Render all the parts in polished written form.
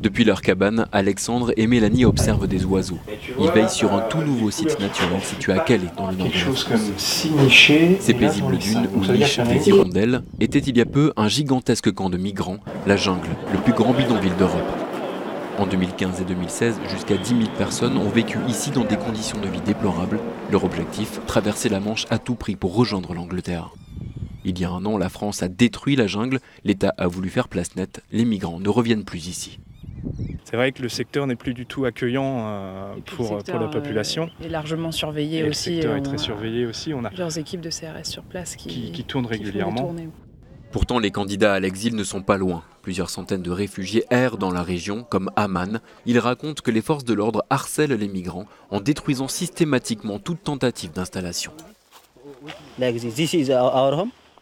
Depuis leur cabane, Alexandre et Mélanie observent des oiseaux. Ils veillent sur un tout nouveau site naturel situé à Calais, dans le nord de la France. Ces paisibles dunes ou niches des hirondelles étaient il y a peu un gigantesque camp de migrants, la jungle, le plus grand bidonville d'Europe. En 2015 et 2016, jusqu'à 10 000 personnes ont vécu ici dans des conditions de vie déplorables. Leur objectif, traverser la Manche à tout prix pour rejoindre l'Angleterre. Il y a un an, la France a détruit la jungle, l'État a voulu faire place nette, les migrants ne reviennent plus ici. C'est vrai que le secteur n'est plus du tout accueillant pour la population. Il est largement surveillé aussi. Le secteur est très surveillé aussi. On a plusieurs équipes de CRS sur place qui tournent régulièrement. Pourtant, les candidats à l'exil ne sont pas loin. Plusieurs centaines de réfugiés errent dans la région, comme Aman. Ils racontent que les forces de l'ordre harcèlent les migrants en détruisant systématiquement toute tentative d'installation.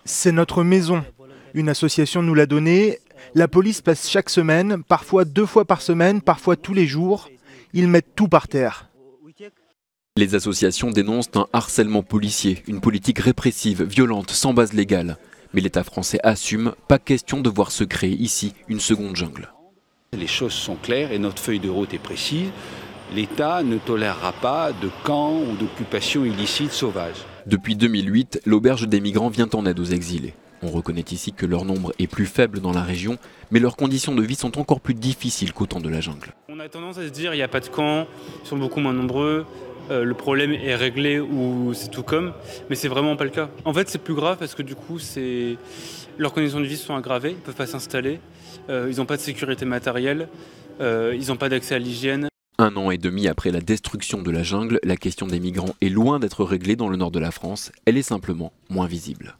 C'est notre maison. Une association nous l'a donnée. La police passe chaque semaine, parfois 2 fois par semaine, parfois tous les jours. Ils mettent tout par terre. Les associations dénoncent un harcèlement policier, une politique répressive, violente, sans base légale. Mais l'État français assume, pas question de voir se créer ici une seconde jungle. Les choses sont claires et notre feuille de route est précise. L'État ne tolérera pas de camps ou d'occupations illicites sauvages. Depuis 2008, l'auberge des migrants vient en aide aux exilés. On reconnaît ici que leur nombre est plus faible dans la région, mais leurs conditions de vie sont encore plus difficiles qu'au temps de la jungle. On a tendance à se dire il n'y a pas de camps, ils sont beaucoup moins nombreux, le problème est réglé ou c'est tout comme, mais c'est vraiment pas le cas. En fait c'est plus grave parce que du coup leurs conditions de vie sont aggravées, ils ne peuvent pas s'installer, ils n'ont pas de sécurité matérielle, ils n'ont pas d'accès à l'hygiène. 1 an et demi après la destruction de la jungle, la question des migrants est loin d'être réglée dans le nord de la France, elle est simplement moins visible.